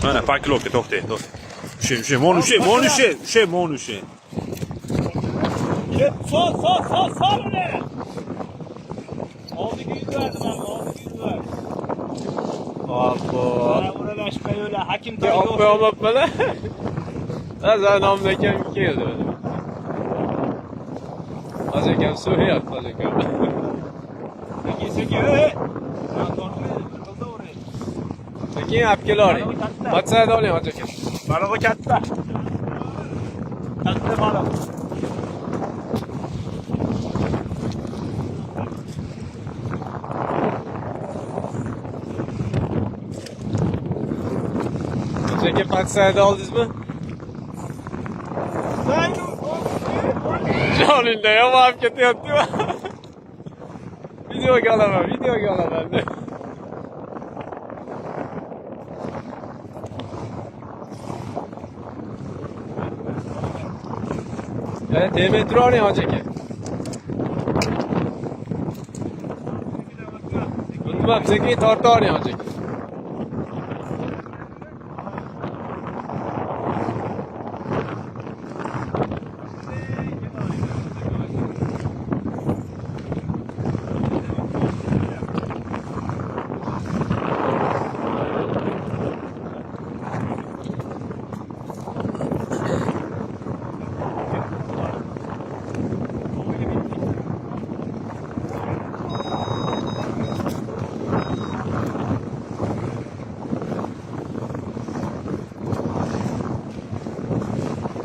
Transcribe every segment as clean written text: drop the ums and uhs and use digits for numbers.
Mana pakilovka to'xtang. Ushe, mon ushe. Sol uni. Oldiga yuzlardi mana, oldiga yuzlardi. Abbo. Mana o'ralashmay o'la, hakim to'yga Yo'q, olmabman. Azar nomdakam keldi. Hozirkam so'yapti, hozirkam. Sekin. Sekin olib kelavering. Patsada oling, hozirkam. Balig'i katta. Katta balig'. Hozirkam patsada oldingizmi? Joninda ham olib ketyapti-ku. Videoga olaman. Temay turavering, hoji aka. Nima sekin tortavering, hoji aka.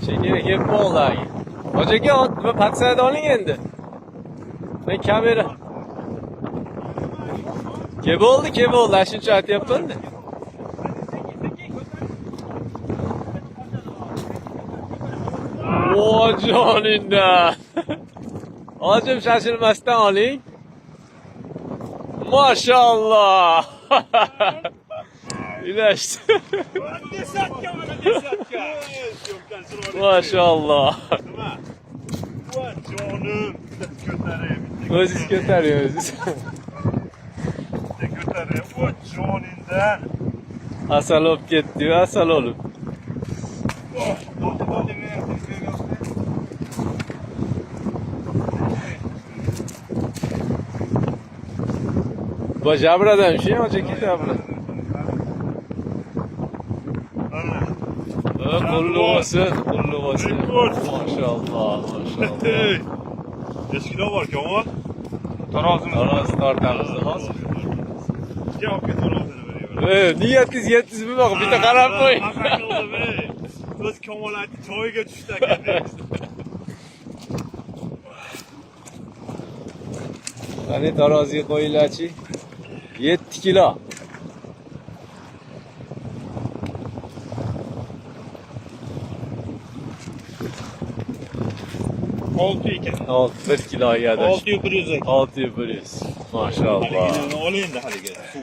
Shekilli kelib bo'ldi. Hoji aka, nima patsada oling endi. Men kamera. Kelib bo'ldi. Shuncha aytyapman-da. O joninda. Hojim shoshilmasdan oling. Maşallah. İlaçtı. Maşallah. Özü götürüyor özü. Asal olup gitti, asal olup. Bajabra şey mi olacak ki abla? Kullu olsun. Maşallah. Kaç kilo var Kemal? Tarazı tartamız. Cevap et tarazını veriyor. Niyetiz bir bak bir de karab koy. Biz Kemal aytdi to'yga tushdi aka. Qani taroziga qo'yinglarchi. 7 kilo. Oltu 1 kilo yedi. 600 100. 600 100. Maşallah. Olayım da hadi gel.